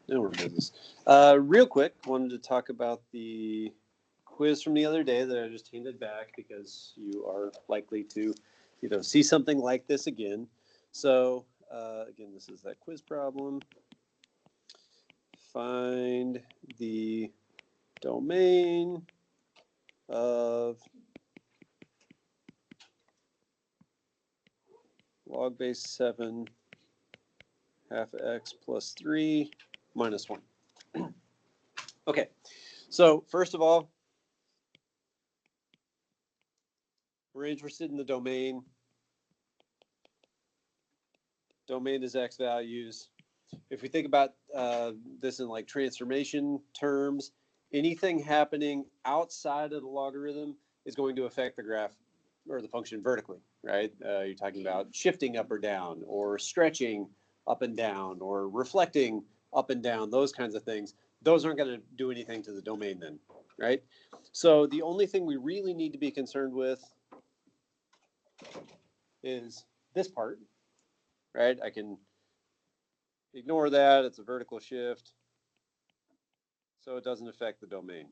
No more business. Real quick, wanted to talk about the quiz from the other day that I just handed back because you are likely to, see something like this again. So again, this is that quiz problem. Find the domain of log base 7 half x plus 3 minus 1. Okay, so first of all, we're interested in the domain. Domain is x values. If we think about this in like transformation terms, anything happening outside of the logarithm is going to affect the graph or the function vertically, right? You're talking about shifting up or down, or stretching up and down, or reflecting up and down, those kinds of things. Those aren't going to do anything to the domain then, right? So the only thing we really need to be concerned with is this part, right? I can ignore that. It's a vertical shift, so it doesn't affect the domain.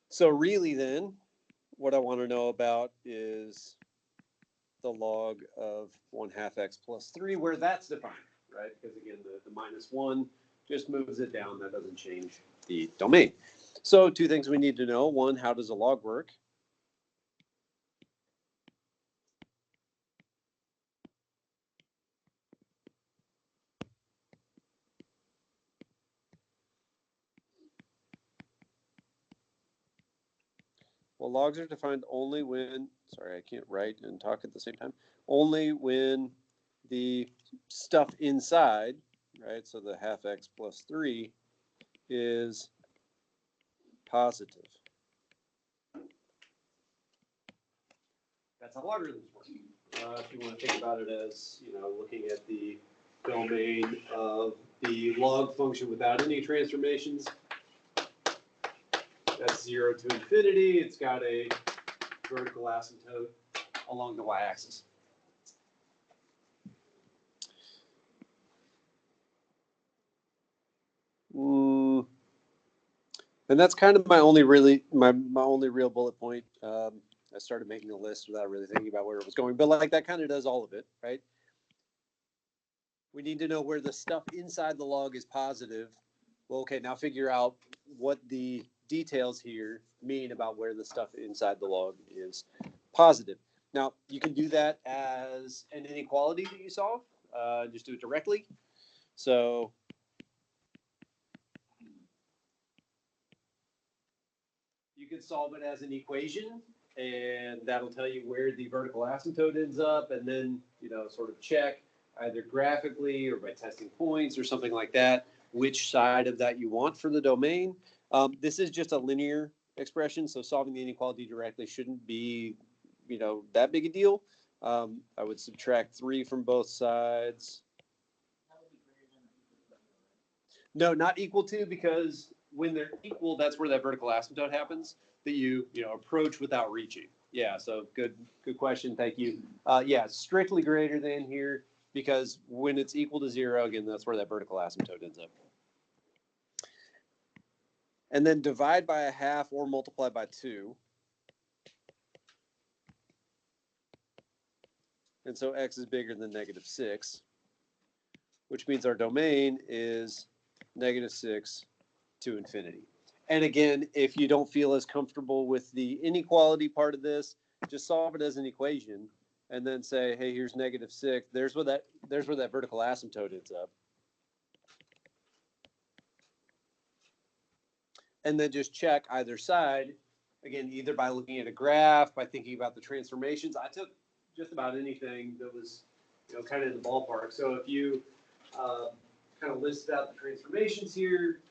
So really then, what I want to know about is the log of 1/2 x plus 3, where that's defined, right? Because again, the minus 1 just moves it down. That doesn't change the domain. So two things we need to know. One, how does a log work? Well, logs are defined only when, sorry, I can't write and talk at the same time, only when the stuff inside, right, so the 1/2 x plus 3 is positive. That's how logarithms work. If you want to think about it as, looking at the domain of the log function without any transformations, that's 0 to infinity. It's got a vertical asymptote along the y-axis. And that's kind of my only real bullet point. I started making a list without really thinking about where it was going, but like that kind of does all of it, right? We need to know where the stuff inside the log is positive. Well, okay, now figure out what the details here mean about where the stuff inside the log is positive. Now, you can do that as an inequality that you solve. Just do it directly. So you can solve it as an equation, and that'll tell you where the vertical asymptote ends up, and then, sort of check either graphically or by testing points or something like that, which side of that you want for the domain. This is just a linear expression, so solving the inequality directly shouldn't be, that big a deal. I would subtract 3 from both sides. No, not equal to, because when they're equal, that's where that vertical asymptote happens that you approach without reaching. Yeah, so good question. Thank you. Yeah, strictly greater than here, because when it's equal to 0, again, that's where that vertical asymptote ends up. And then divide by 1/2 or multiply by 2. And so x is bigger than -6, which means our domain is -6 to infinity. And again, if you don't feel as comfortable with the inequality part of this, just solve it as an equation and then say, hey, here's -6. There's where that vertical asymptote ends up. And then just check either side, again, either by looking at a graph, by thinking about the transformations. I took just about anything that was, kind of in the ballpark. So if you kind of listed out the transformations here,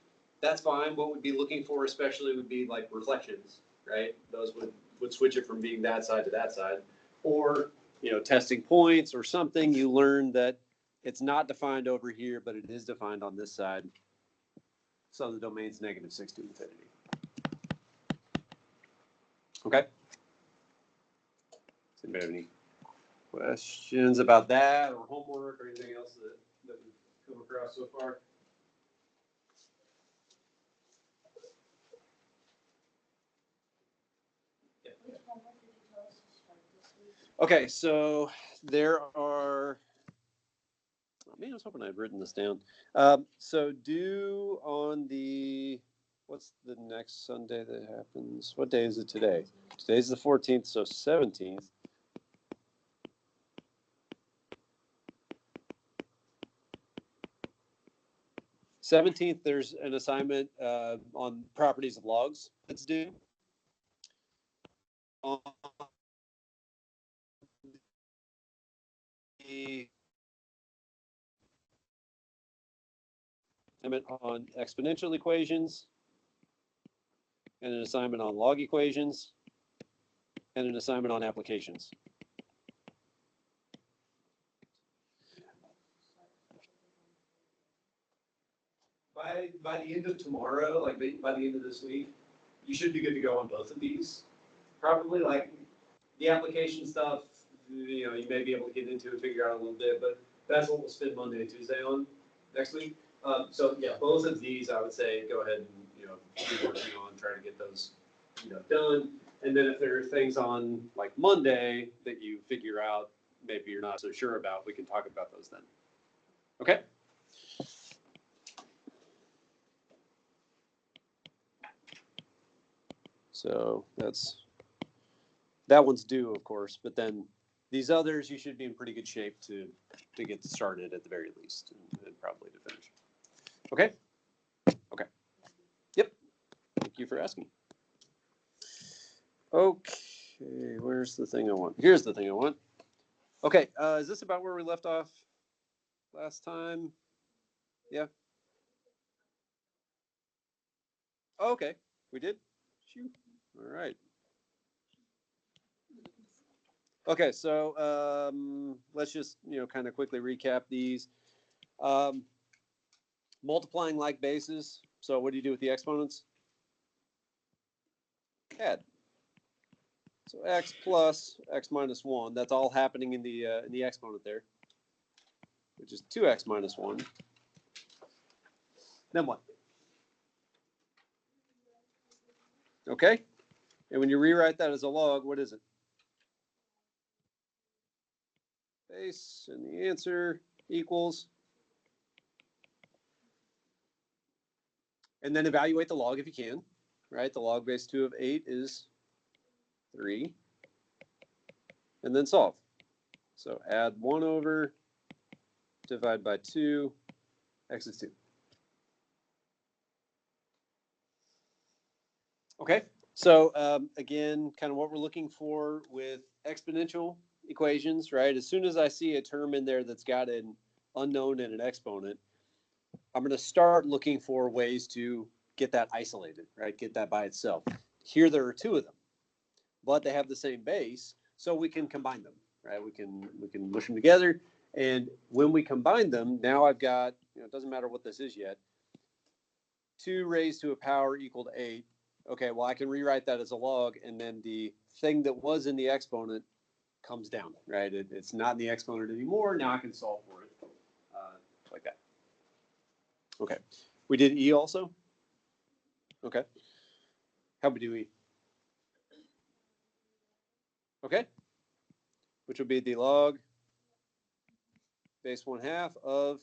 that's fine. What we'd be looking for especially would be like reflections, right? Those would switch it from being that side to that side. Or, testing points or something. You learn that it's not defined over here, but it is defined on this side. So the domain's -6 to infinity. Okay? Does anybody have any questions about that or homework or anything else that we've come across so far? Okay, so there are, oh, man, I was hoping I'd written this down. So due on the, what's the next Sunday that happens? What day is it today? Today's the 14th, so 17th. 17th, there's an assignment on properties of logs that's due. On the assignment on exponential equations, and an assignment on log equations, and an assignment on applications. By the end of tomorrow, like by the end of this week, you should be good to go on both of these. Probably like the application stuff, you know, you may be able to get into and figure out a little bit, but that's what we'll spend Monday and Tuesday on next week. So yeah, both of these, I would say, go ahead and, you know, be working on trying to get those, you know, done. And then if there are things on like Monday that you figure out, maybe you're not so sure about, we can talk about those then. Okay? So that one's due, of course, but then these others, you should be in pretty good shape to get started at the very least, and probably to finish. Okay? Okay. Yep. Thank you for asking. Okay, where's the thing I want? Here's the thing I want. Okay, is this about where we left off last time? Yeah? Oh, okay, we did? Shoot. All right. Okay, so let's just, you know, kind of quickly recap these. Multiplying like bases. So what do you do with the exponents? Add. So x plus x minus 1. That's all happening in the exponent there, which is 2x minus 1. Then what? Okay? And when you rewrite that as a log, what is it? Base, and the answer equals. And then evaluate the log if you can, right? The log base 2 of 8 is 3. And then solve. So add 1 over, divide by 2, x is 2. Okay, so again, kind of what we're looking for with exponential equations, right? As soon as I see a term in there that's got an unknown and an exponent, I'm going to start looking for ways to get that isolated, right? Get that by itself. Here there are 2 of them, but they have the same base, so we can combine them, right? We can mush them together, and when we combine them, now I've got, you know, it doesn't matter what this is yet, 2 raised to a power equal to 8. Okay, well, I can rewrite that as a log, and then the thing that was in the exponent comes down, right? It's not in the exponent anymore. Now I can solve for it like that. Okay, we did E also? Okay. How we do E? Okay, which will be the log base 1/2 of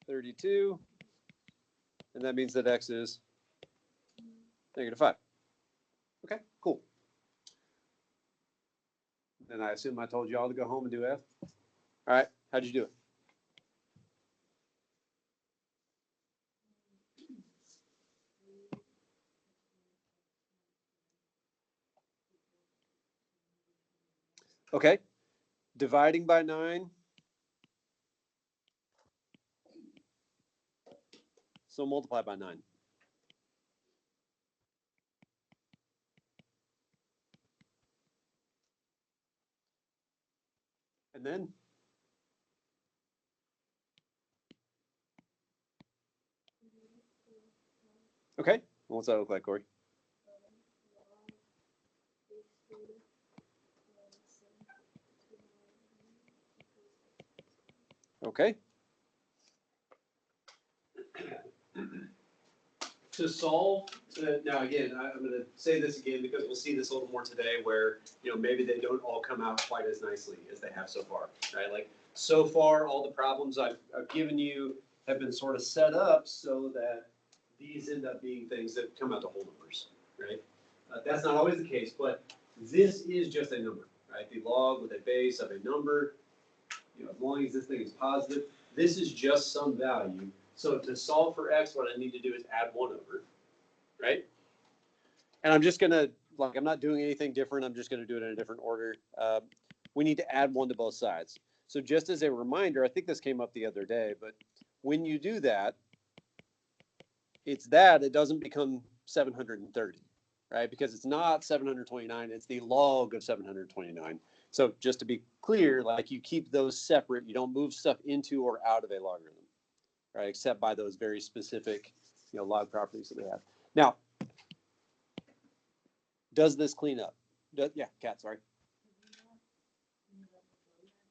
32, and that means that x is -5. Okay, cool. Then I assume I told you all to go home and do F. All right, how'd you do it? Okay, dividing by 9. So multiply by 9. And then okay, what's that look like, Corey? Okay. to solve, now again, I'm going to say this again because we'll see this a little more today where, maybe they don't all come out quite as nicely as they have so far, right? Like so far, all the problems I've given you have been sort of set up so that these end up being things that come out to whole numbers, right? That's not always the case, but this is just a number, right? The log with a base of a number, as long as this thing is positive, this is just some value. So to solve for x, what I need to do is add 1 over, right? And I'm just going to, I'm not doing anything different. I'm just going to do it in a different order. We need to add 1 to both sides. So just as a reminder, I think this came up the other day, but when you do that, it doesn't become 730, right? Because it's not 729, it's the log of 729. So just to be clear, you keep those separate. You don't move stuff into or out of a logarithm, right? Except by those very specific, log properties that we have. Now, does this clean up? Yeah, Kat, sorry.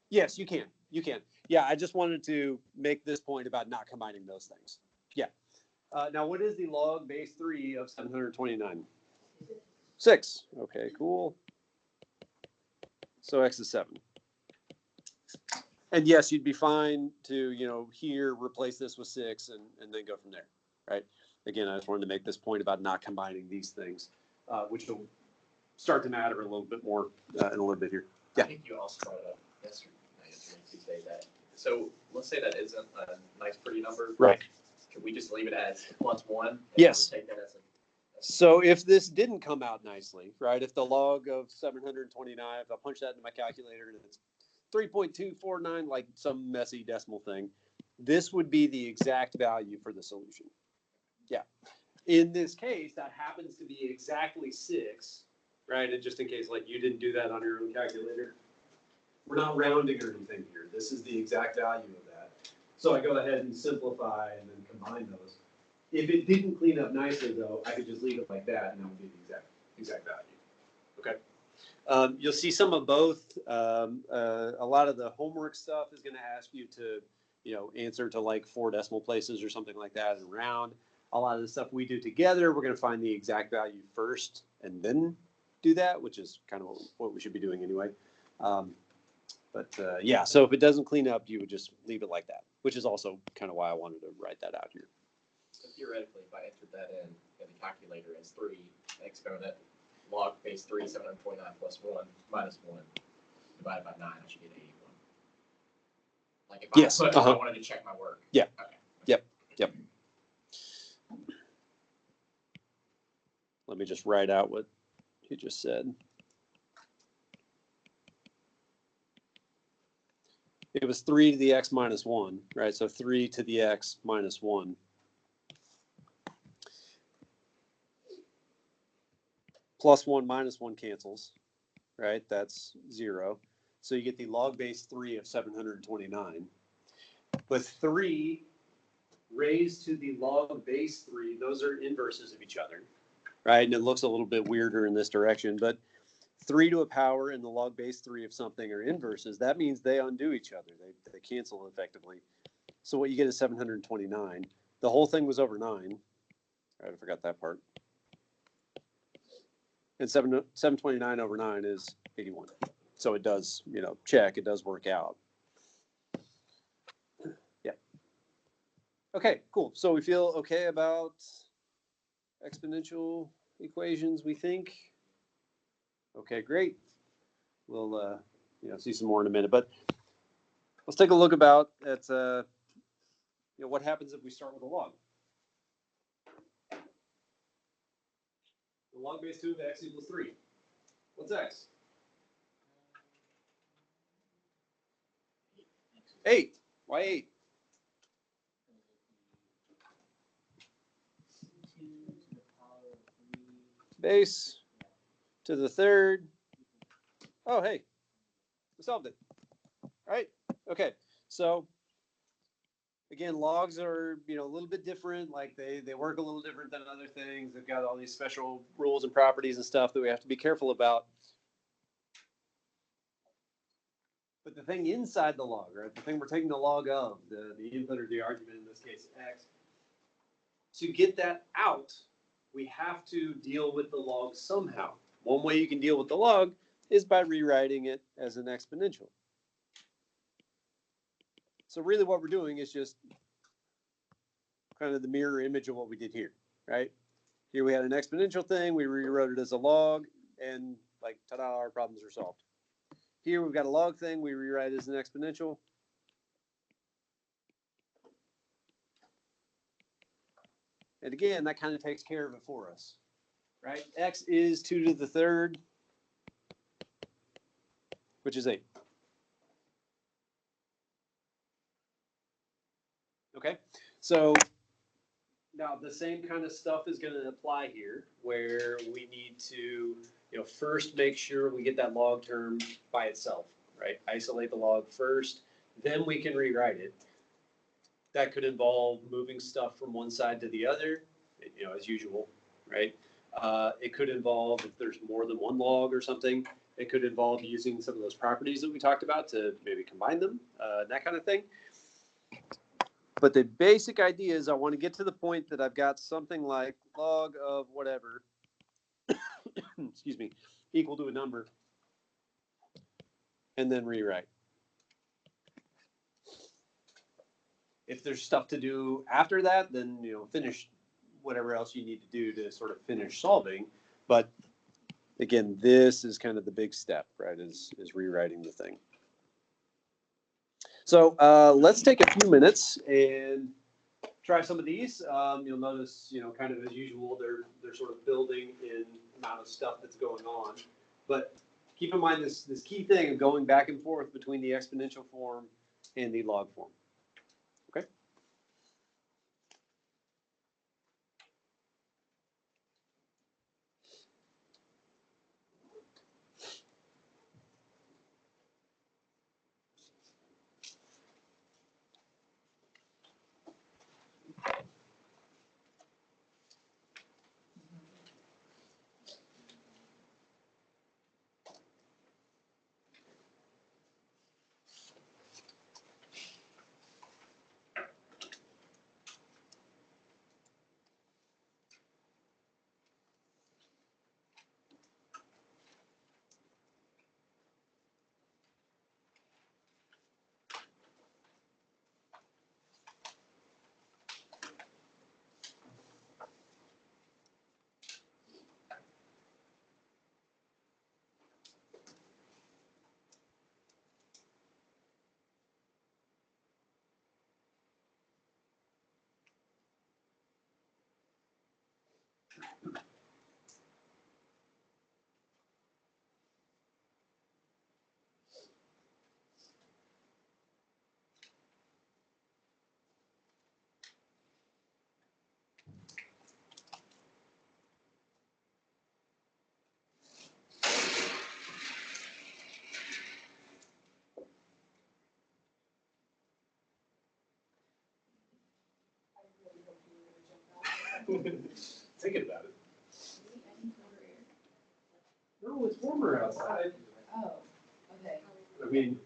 Yes, you can. You can. Yeah, I just wanted to make this point about not combining those things. Yeah. Now, what is the log base 3 of 729? 6. Okay, cool. So x is 7. And yes, you'd be fine to, here replace this with 6 and then go from there, right? Again, I just wanted to make this point about not combining these things, which will start to matter a little bit more in a little bit here. Yeah. I think you also brought it up yesterday Tuesday that. So let's say that isn't a nice, pretty number. Right. Could we just leave it as +1? Yes. Take that as so if this didn't come out nicely, right? If the log of 729, if I punch that into my calculator and it's 3.249, like some messy decimal thing, this would be the exact value for the solution. Yeah. In this case, that happens to be exactly 6, right? And just in case you didn't do that on your own calculator, we're not rounding or anything here. This is the exact value of that. So I go ahead and simplify and then combine those. If it didn't clean up nicely, though, I could just leave it like that, and that would be the exact value. Okay. You'll see some of both. A lot of the homework stuff is going to ask you to, answer to 4 decimal places or something like that and round. A lot of the stuff we do together, we're going to find the exact value first and then do that, which is kind of what we should be doing anyway. Yeah, so if it doesn't clean up, you would just leave it like that, which is also kind of why I wanted to write that out here. So theoretically, if I entered that in the calculator as 3 exponent log base 3, 729 plus 1 minus 1 divided by 9, I should get 81. If I I wanted to check my work. Yeah. Okay. Yep. Let me just write out what you just said. It was 3 to the x minus 1, right? So 3 to the x minus 1. Plus 1 minus 1 cancels, right? That's 0. So you get the log base 3 of 729. But 3 raised to the log base 3, those are inverses of each other, right? And it looks a little bit weirder in this direction, but 3 to a power and the log base 3 of something are inverses. That means they undo each other. They cancel effectively. So what you get is 729. The whole thing was over 9. All right, I forgot that part. And 729 over 9 is 81. So it does, check. It does work out. Yeah. Okay, cool. So we feel okay about exponential equations, we think. Okay, great. We'll see some more in a minute, but let's take a look at what happens if we start with a log. The log base 2 of x equals 3. What's x? 8. Why 8? Base to the 3rd. Oh, hey, we solved it. All right. Okay. So again, logs are, a little bit different. They work a little different than other things. They've got all these special rules and properties and stuff that we have to be careful about. But the thing inside the log, right, the thing we're taking the log of, the input or the argument, in this case, x, to get that out, we have to deal with the log somehow. One way you can deal with the log is by rewriting it as an exponential. So really what we're doing is just kind of the mirror image of what we did here, right? Here we had an exponential thing, we rewrote it as a log, and like, ta-da, our problems are solved. Here we've got a log thing, we rewrite it as an exponential. And again, that kind of takes care of it for us, right? X is 2 to the third, which is 8. Okay, so now the same kind of stuff is going to apply here, where we need to, first make sure we get that log term by itself, right? Isolate the log first, then we can rewrite it. That could involve moving stuff from one side to the other, as usual, right? It could involve, if there's more than one log or something, it could involve using some of those properties that we talked about to maybe combine them, that kind of thing. But the basic idea is I want to get to the point that I've got something like log of whatever, excuse me, equal to a number, and then rewrite. If there's stuff to do after that, then, finish whatever else you need to do to sort of finish solving. But again, this is kind of the big step, right, is rewriting the thing. So let's take a few minutes and try some of these. You'll notice, kind of as usual, they're sort of building in amount of stuff that's going on. But keep in mind this key thing of going back and forth between the exponential form and the log form. Okay. Thinking about it. No, it's warmer outside. Oh, okay. I mean,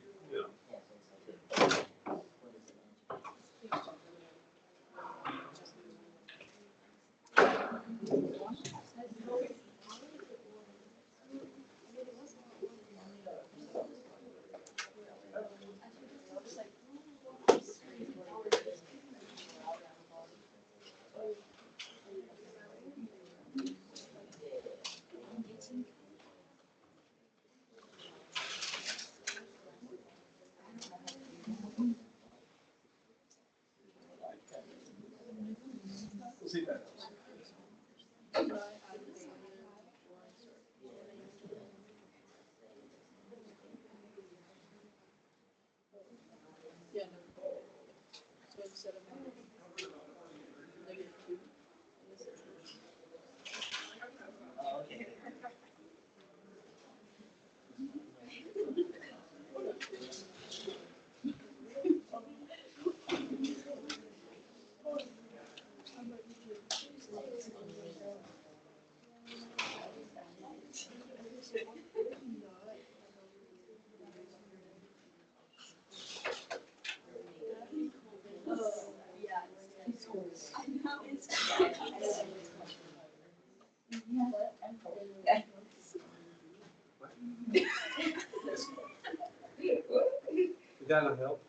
that not help?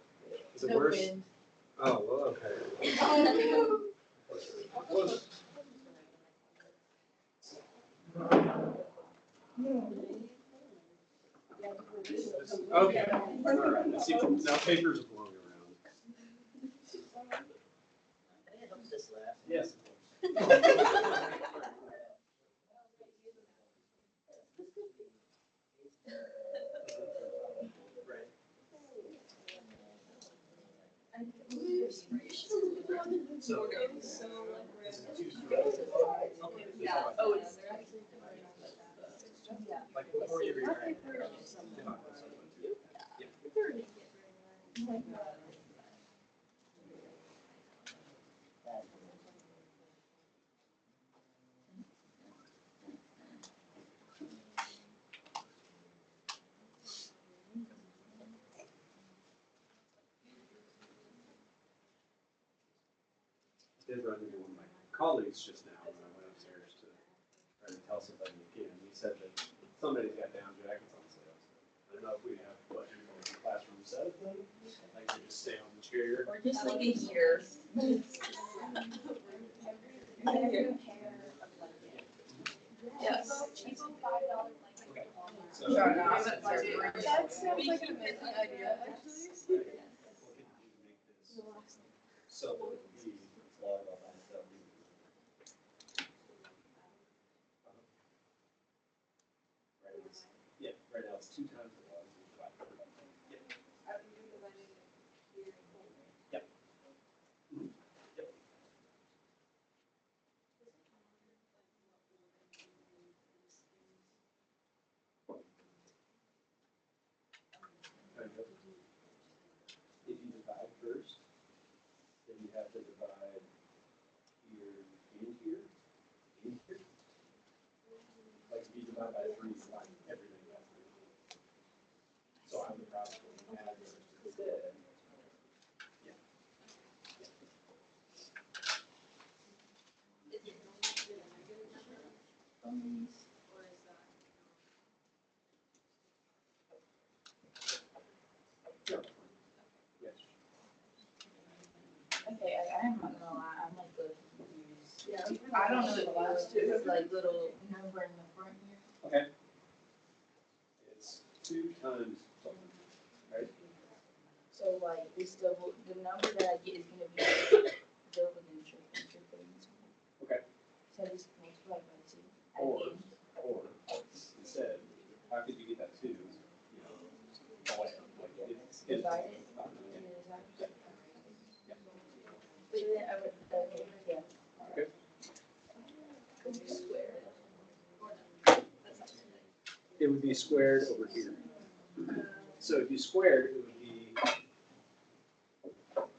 Is it No worse? wind. Oh, well, okay. Close. Okay, all right. Let's see, now papers are blowing around. Yes. So. Yeah, oh, it's. Like before you read. Did run into one of my colleagues just now when I went upstairs to try to tell somebody again. He said that somebody's got down jackets on sale. I don't know if we have what you call a classroom set of them, like they just stay on the chair. Or just like a year. Yes. So, Sure, no, I'm at my favorite. That sounds like an amazing idea, actually. So it would be yeah, right now it's 2 times the volume. Yep. Yep. Yep. There you go. If you divide first, then you have to divide here and here, and here. Like if you divide by 3, you divide everything by 3. So I would probably add this instead. Yeah. Sure. Yes. Okay, I'm not gonna lie, I'm like little confused. Yeah. I don't know if it was just like little number in the front here. Okay. It's 2 times something, right? So like this double, the number that I get is gonna be double the triple. Okay. So I just multiply by 2. Or instead, how could you get that 2? You know, like it's Divide it. But then I would, okay, yeah. Okay. Square. It would be squared over here. So if you squared, it would be,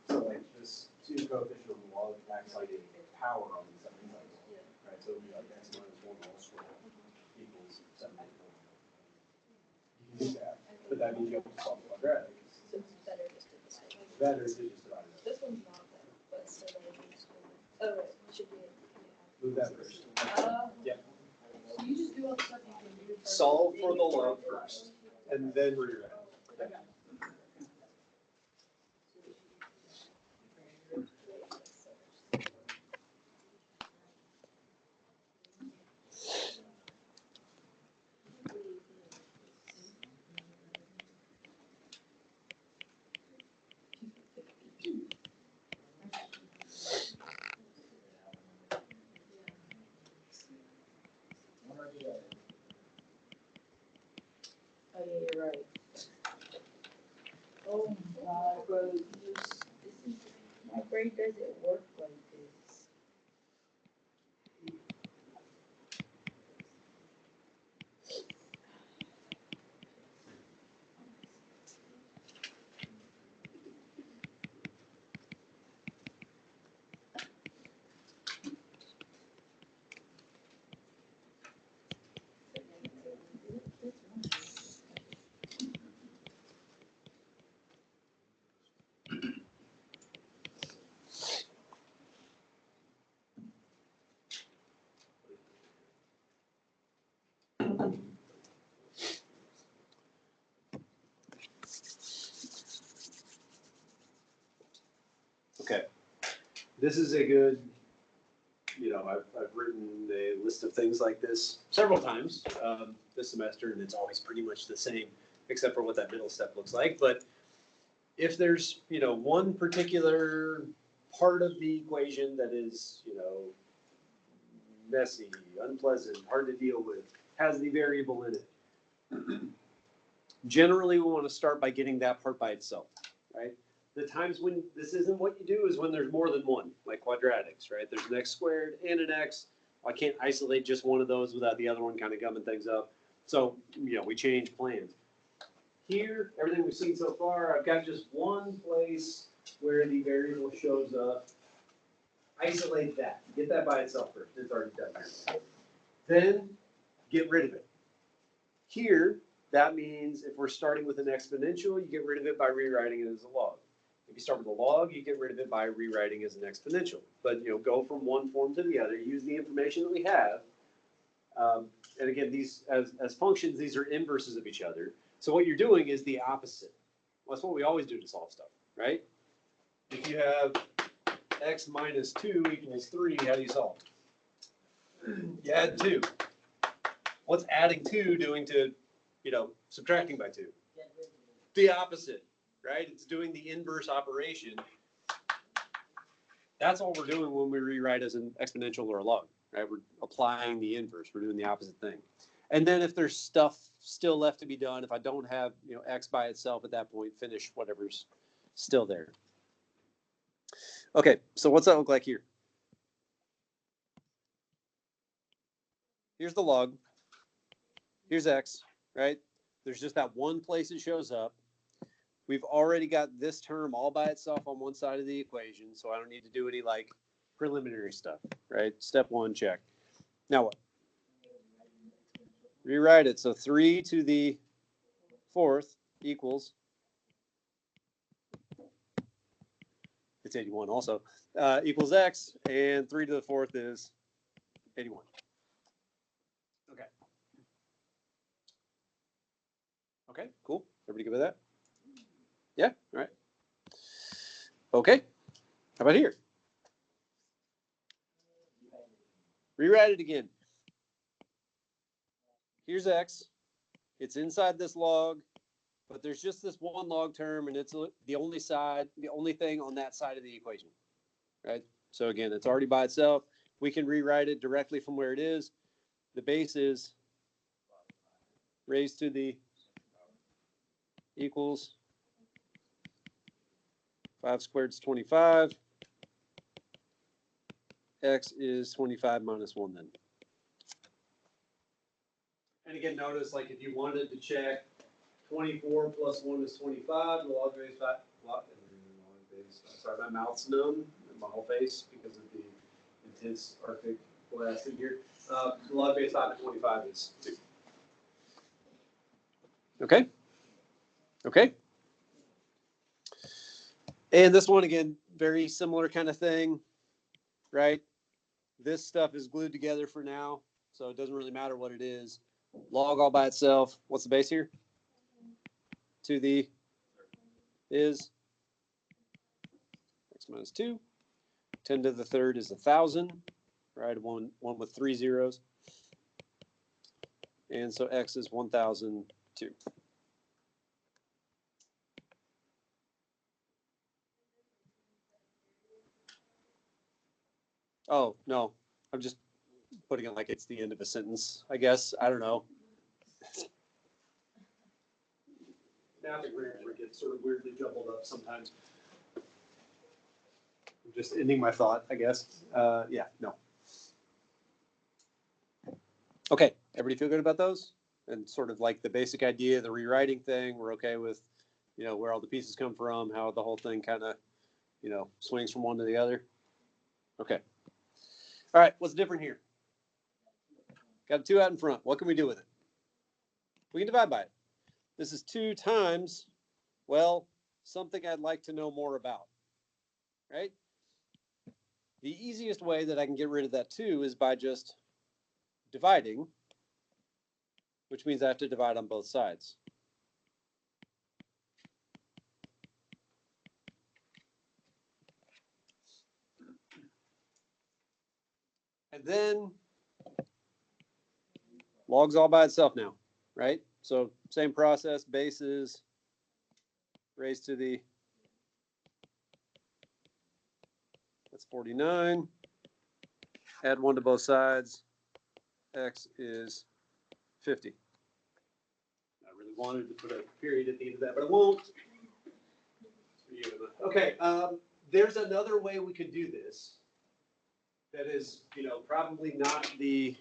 so like this 2 coefficient on the wall acts like a power on these other sides. Right, so it would be like x minus 1 whole square equals 7. You can do that, but that means you have to solve the quadratic. So it's better just to divide. Better is to just divide it This one's not that, but still oh, right, we should do it. up. Move that first. Yeah. So you just do all the stuff you can do first. Solve for the love first, and then rewrite. Oh, yeah, you're right. Okay. This is a good, I've written a list of things like this several times this semester, and it's always pretty much the same, except for what that middle step looks like. But if there's, one particular part of the equation that is, messy, unpleasant, hard to deal with, has the variable in it, generally we want to start by getting that part by itself, right? The times when this isn't what you do is when there's more than one, like quadratics, right? There's an x squared and an x. I can't isolate just one of those without the other one kind of gumming things up. So, we change plans. Here, everything we've seen so far, I've got just one place where the variable shows up. Isolate that. Get that by itself first. It's already done here. Then, get rid of it. Here, that means if we're starting with an exponential, you get rid of it by rewriting it as a log. If you start with a log, you get rid of it by rewriting as an exponential. But go from one form to the other. Use the information that we have. And again, these as functions, these are inverses of each other. So what you're doing is the opposite. Well, that's what we always do to solve stuff, right? If you have x minus 2 equals 3, how do you solve? You add 2. What's adding 2 doing to, subtracting by 2? The opposite, right? It's doing the inverse operation. That's all we're doing when we rewrite as an exponential or a log, right? We're applying the inverse. We're doing the opposite thing. And then if there's stuff still left to be done, if I don't have, x by itself at that point, finish whatever's still there. Okay, so what's that look like here? Here's the log. Here's x, right? There's just that one place it shows up. We've already got this term all by itself on one side of the equation, so I don't need to do any preliminary stuff, right? Step 1, check. Now what? Rewrite it. So 3 to the 4th equals, it's 81 also, equals x, and 3 to the 4th is 81. Okay. Okay, cool. Everybody good with that? Yeah, all right. Okay, how about here? Rewrite it again. Here's x. It's inside this log, but there's just this one log term, and it's the only thing on that side of the equation, right? So again, it's already by itself. We can rewrite it directly from where it is. The base is raised to the equals 5 squared is 25. X is 25 minus 1 then. And again, notice if you wanted to check 24 plus 1 is 25, the log base 5. Sorry, my mouth's numb and my whole face because of the intense Arctic blast in here. The log base 5 to 25 is 2. Okay? Okay? And this one, again, very similar kind of thing, right? This stuff is glued together for now, so it doesn't really matter what it is. Log all by itself. What's the base here? To the is x minus 2. 10 to the 3rd is 1,000, right? One with 3 zeros. And so x is 1,002. Oh, no. I'm just putting it like it's the end of a sentence, I guess. I don't know. Math and grammar get sort of weirdly jumbled up sometimes. I'm just ending my thought, I guess. Yeah, no. Okay, everybody feel good about those? And sort of the basic idea, the rewriting thing, we're okay with, where all the pieces come from, how the whole thing kind of, swings from one to the other. Okay. All right, what's different here? Got a 2 out in front. What can we do with it? We can divide by it. This is 2 times, well, something I'd like to know more about, right? The easiest way that I can get rid of that 2 is by just dividing, which means I have to divide on both sides. And then logs all by itself now, right? So same process, bases raised to the, that's 49. Add 1 to both sides. X is 50. I really wanted to put a period at the end of that, but I won't. Okay, there's another way we could do this that is, probably not the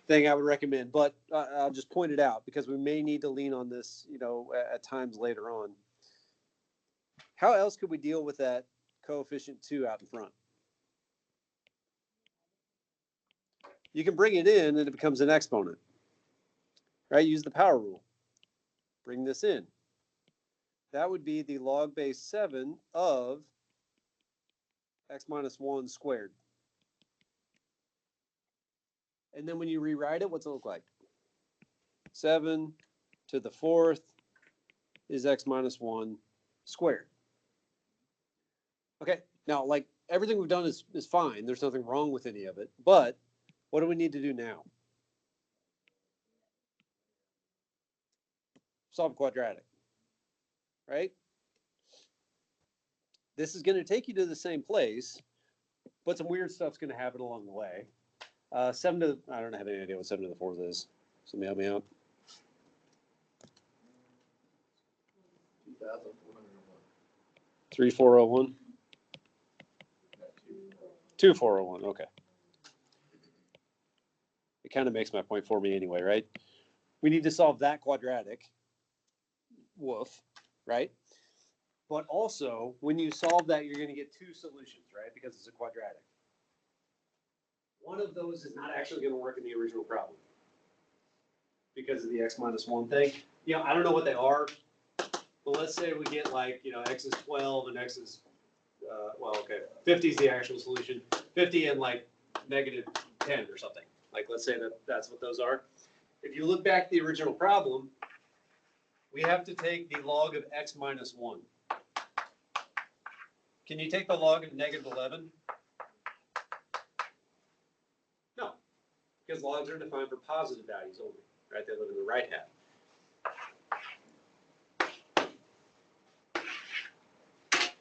thing I would recommend, but I'll just point it out because we may need to lean on this, at times later on. How else could we deal with that coefficient 2 out in front? You can bring it in and it becomes an exponent, right? Use the power rule. Bring this in. That would be the log base 7 of x minus 1 squared. And then when you rewrite it, what's it look like? 7 to the 4th is x minus 1 squared. Okay, now like everything we've done is fine. There's nothing wrong with any of it. But what do we need to do now? Solve quadratic, right? This is going to take you to the same place, but some weird stuff's going to happen along the way. 7 to, I don't have any idea what 7 to the 4th is. Somebody help me out. 3401. 2401. Okay. It kind of makes my point for me anyway, right? We need to solve that quadratic. Woof, right? But also, when you solve that, you're going to get 2 solutions, right? Because it's a quadratic. One of those is not actually going to work in the original problem because of the x minus 1 thing. I don't know what they are, but let's say we get like, x is 12 and x is, 50 is the actual solution. 50 and like negative 10 or something. Like, let's say that's what those are. If you look back at the original problem, we have to take the log of x minus 1. Can you take the log of negative 11? No, because logs are defined for positive values only, right? They live in the right half.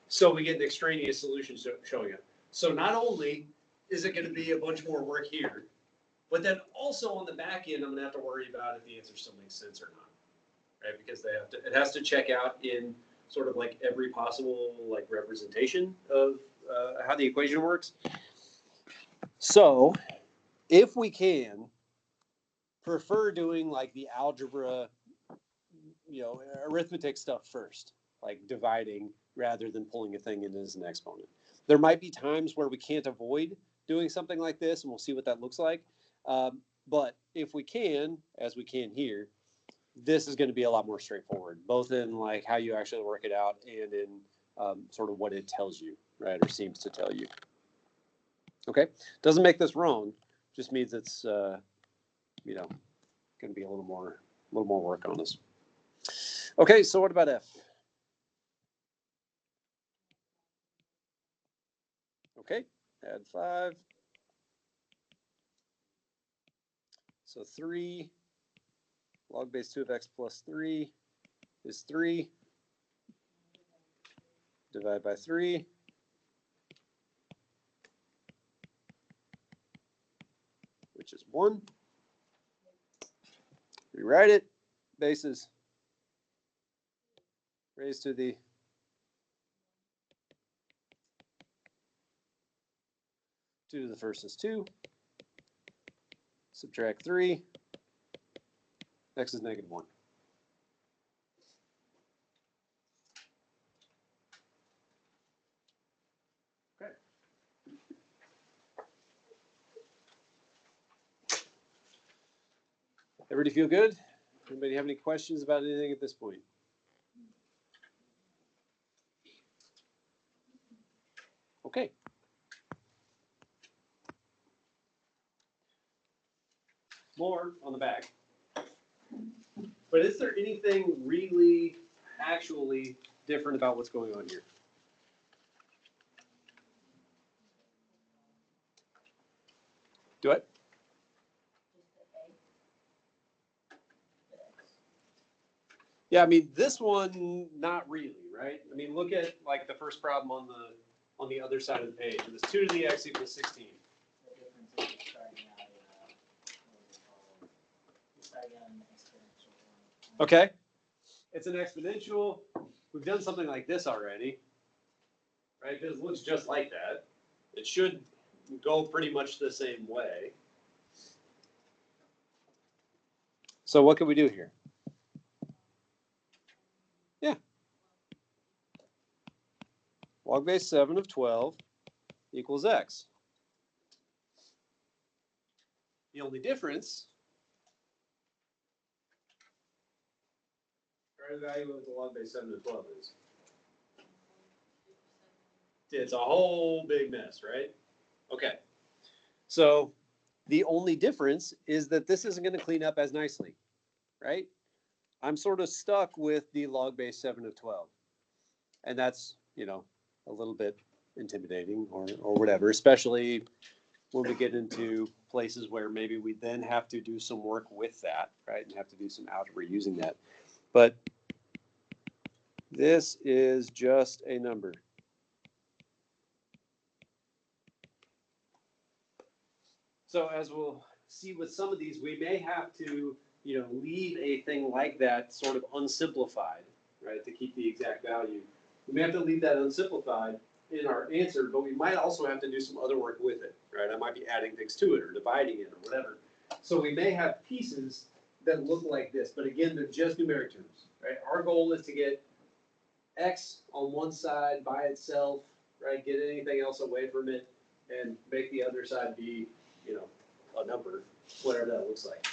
So we get an extraneous solution showing up. So not only is it going to be a bunch more work here, but then also on the back end, I'm going to have to worry about if the answer still makes sense or not, right? Because it has to check out in sort of like every possible like representation of how the equation works. So if we can prefer doing like the algebra, arithmetic stuff first, like dividing rather than pulling a thing in as an exponent. There might be times where we can't avoid doing something like this, and we'll see what that looks like. But if we can, as we can here, this is going to be a lot more straightforward, both in like how you actually work it out and in sort of what it tells you, right, or seems to tell you. Okay, doesn't make this wrong, just means it's going to be a little more work on us. Okay, so what about F? Okay, add 5. So 3 log base 2 of x plus 3 is 3. Divide by 3. Which is 1. Rewrite it. Bases raised to the 2 to the first is 2. Subtract 3. X is negative 1. Okay. Everybody feel good? Anybody have any questions about anything at this point? Okay. More on the back. But is there anything really, actually different about what's going on here? Do it. Yeah, I mean, this one, not really, right? I mean, look at like the first problem on the other side of the page. It was 2 to the x equals 16. The difference is you're starting out at what is it called? You're starting out an exponential one. Okay, it's an exponential. We've done something like this already, right? Because it looks just like that. It should go pretty much the same way. So what can we do here? Yeah. Log base 7 of 12 equals x. The only difference, or the value of the log base 7 of 12 is. It's a whole big mess, right? Okay. So the only difference is that this isn't going to clean up as nicely, right? I'm sort of stuck with the log base 7 of 12. And that's, you know, a little bit intimidating or whatever, especially when we get into places where maybe we then have to do some work with that, right? And have to do some algebra using that. But this is just a number. So as we'll see with some of these, we may have to, you know, leave a thing like that sort of unsimplified, right, to keep the exact value. We may have to leave that unsimplified in our answer, but we might also have to do some other work with it, right? I might be adding things to it or dividing it or whatever. So we may have pieces that look like this, but again, they're just numeric terms, right? Our goal is to get x on one side by itself, right? Get anything else away from it and make the other side be, you know, a number, whatever that looks like.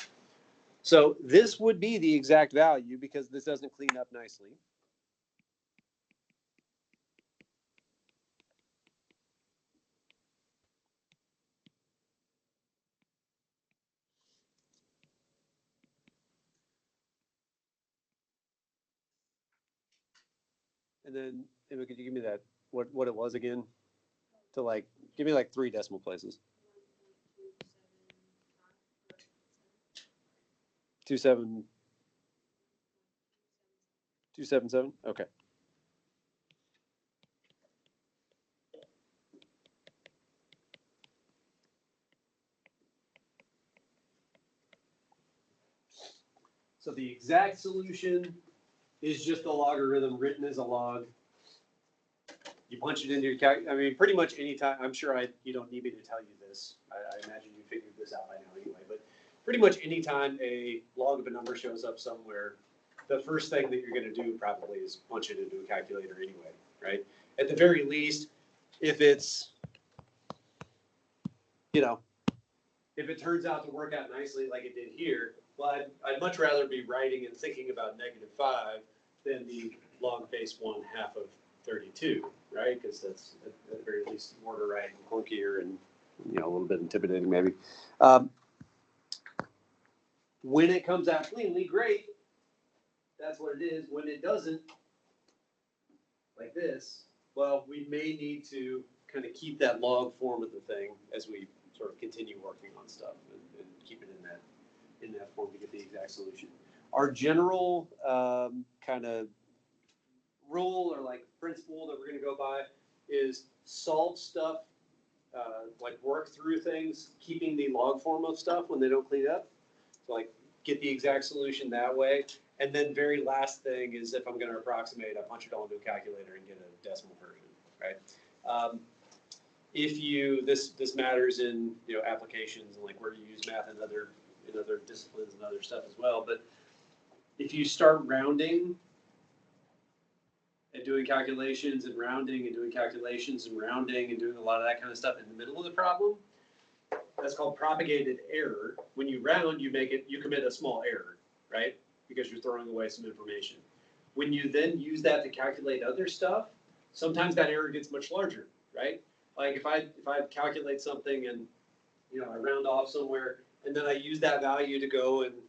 So this would be the exact value because this doesn't clean up nicely. And then, Emma, could you give me that, what it was again? To like, give me like 3 decimal places. 277. Okay. So the exact solution is just a logarithm written as a log. You punch it into your I mean, pretty much any time. I'm sure you don't need me to tell you this. I imagine you figured this out by now anyway. But pretty much any time a log of a number shows up somewhere, the first thing that you're going to do probably is punch it into a calculator anyway, right? At the very least, if it's, you know, if it turns out to work out nicely like it did here, well, I'd much rather be writing and thinking about -5 than the log base 1/2 of 32, right? Because that's at the very least more to write and clunkier and, you know, a little bit intimidating maybe. When it comes out cleanly, great. That's what it is. When it doesn't, like this, well, we may need to kind of keep that log form of the thing as we sort of continue working on stuff and keep it in that form to get the exact solution. Our general kind of rule or like principle that we're going to go by is solve stuff, like work through things, keeping the log form of stuff when they don't clean up. So like get the exact solution that way. And then very last thing is if I'm going to approximate, I punch it all into a calculator and get a decimal version, right? If you this matters in, you know, applications and like where you use math and other disciplines and other stuff as well. But if you start rounding and doing calculations and rounding and doing calculations and rounding and doing a lot of that kind of stuff in the middle of the problem, that's called propagated error. When you round, you commit a small error, right? Because you're throwing away some information. When you then use that to calculate other stuff, sometimes that error gets much larger, right? Like if I calculate something and, you know, I round off somewhere and then I use that value to go and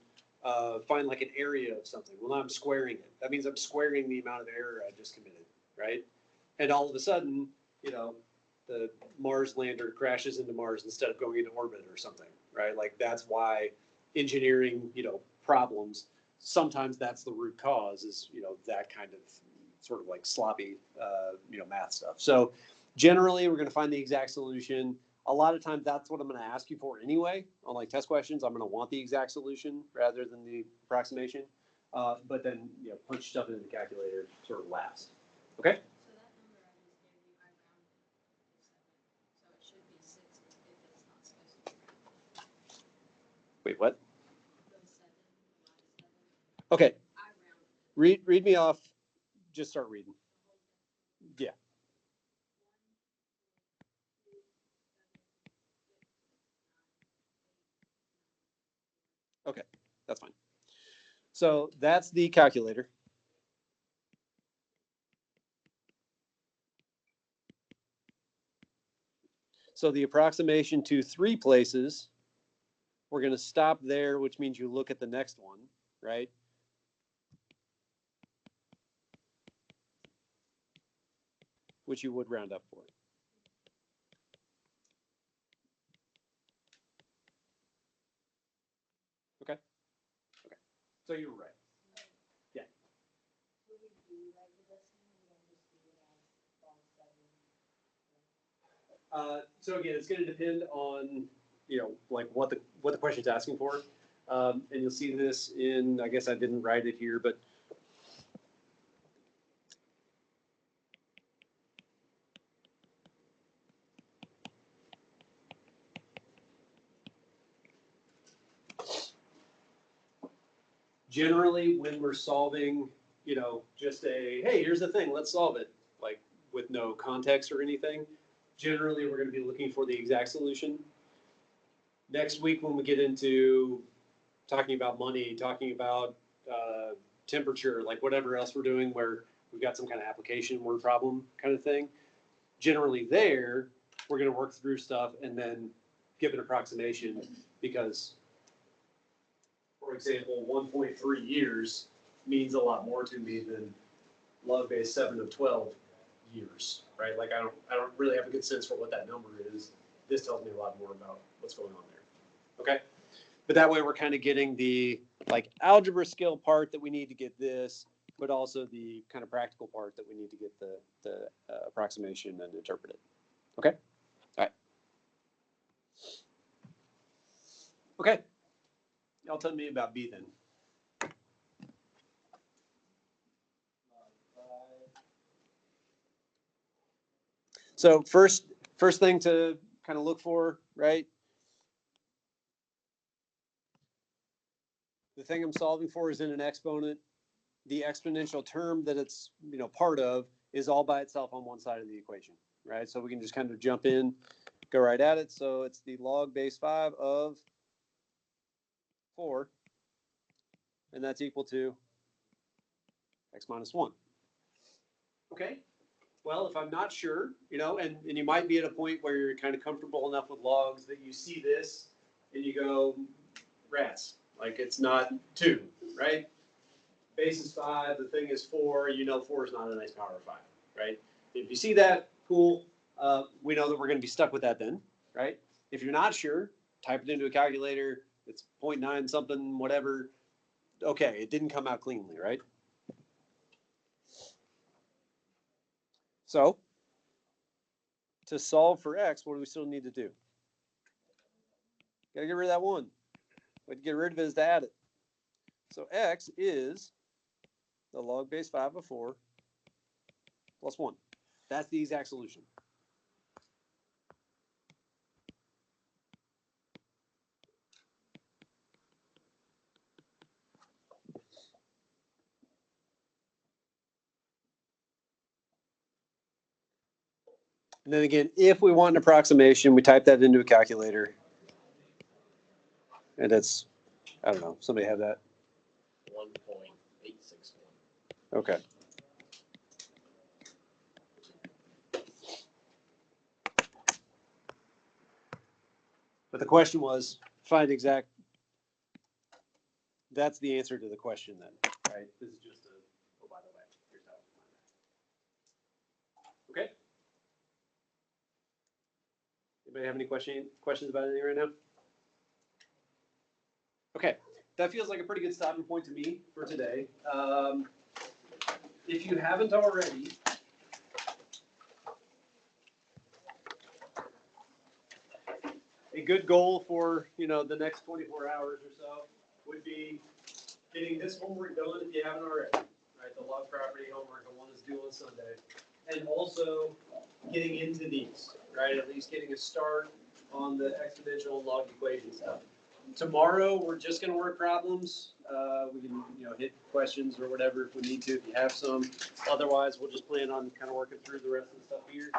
find like an area of something. Well, now I'm squaring it. That means I'm squaring the amount of error I just committed, right? And all of a sudden, you know, the Mars lander crashes into Mars instead of going into orbit or something, right? Like that's why engineering, problems, sometimes that's the root cause is, that kind of sort of like sloppy, math stuff. So generally we're going to find the exact solution. A lot of times that's what I'm going to ask you for anyway. On like test questions, I'm going to want the exact solution rather than the approximation. But then, punch stuff into the calculator sort of last. Okay? So that number I just gave you, I rounded to 7, so it should be 6 if it's not supposed to be rounded. Wait, what? The 7, the last 7, Okay. I rounded. Read me off. Just start reading. Yeah. Okay, that's fine. So that's the calculator. So the approximation to 3 places, we're going to stop there, which means you look at the next one, right? Which you would round up for. Okay? Okay. So you were right. Yeah. So again, it's going to depend on, like what the question's asking for. And you'll see this in, I guess I didn't write it here, but generally when we're solving, just hey, here's the thing, let's solve it, like with no context or anything, generally we're going to be looking for the exact solution. Next week when we get into talking about money, talking about temperature, like whatever else we're doing where we've got some kind of application word problem kind of thing, generally there, we're going to work through stuff and then give an approximation because, for example, 1.3 years means a lot more to me than log base 7 of 12 years, right? Like I don't really have a good sense for what that number is. This tells me a lot more about what's going on there. Okay? But that way we're kind of getting the like algebra skill part that we need to get this, but also the kind of practical part that we need to get the approximation and interpret it. Okay? All right. Okay. Y'all tell me about B then. So first thing to kind of look for, right? The thing I'm solving for is in an exponent. The exponential term that it's part of is all by itself on one side of the equation, right? So we can just kind of jump in, go right at it. So it's the log base 5 of 4, and that's equal to x minus 1. Okay. Well, if I'm not sure, and you might be at a point where you're kind of comfortable enough with logs that you see this and you go, rats, like it's not 2, right? Base is 5, the thing is 4, 4 is not a nice power of 5, right? If you see that, cool. We know that we're going to be stuck with that then, right? If you're not sure, type it into a calculator. It's 0.9 something, whatever. Okay, it didn't come out cleanly, right? So, to solve for x, what do we still need to do? Got to get rid of that 1. Way to get rid of it is to add it. So x is the log base 5 of 4 plus 1. That's the exact solution. And then again, if we want an approximation, we type that into a calculator. And it's, I don't know, somebody have that? 1.861. Okay. But the question was, find exact, that's the answer to the question then, right? This is just a, oh, by the way, here's how to find that. Okay? Anybody have any questions about anything right now? Okay, that feels like a pretty good stopping point to me for today. If you haven't already, a good goal for, the next 24 hours or so would be getting this homework done if you haven't already, right? The log property homework, the one that's due on Sunday. And also getting into these, right? At least getting a start on the exponential and log equation stuff. Tomorrow, we're just gonna work problems. We can, hit questions or whatever if we need to, if you have some. Otherwise, we'll just plan on kind of working through the rest of the stuff here.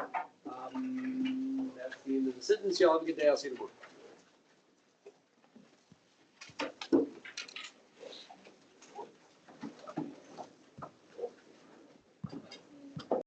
That's the end of the sentence. Y'all have a good day. I'll see you tomorrow.